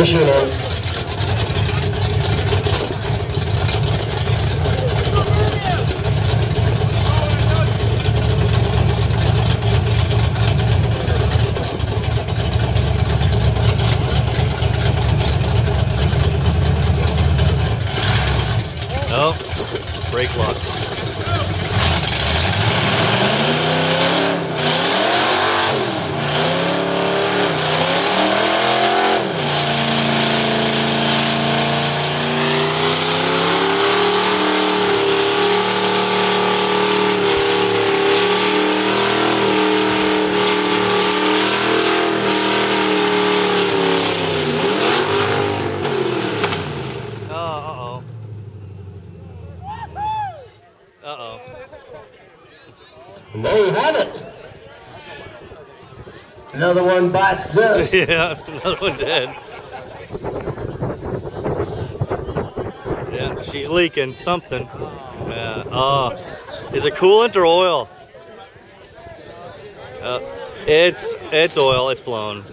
machine in. Oh, brake lock. Uh-oh. And there you have it. Another one bites dust. Yeah, another one did. Yeah, she's leaking something. Yeah. Oh, is it coolant or oil? It's oil. It's blown.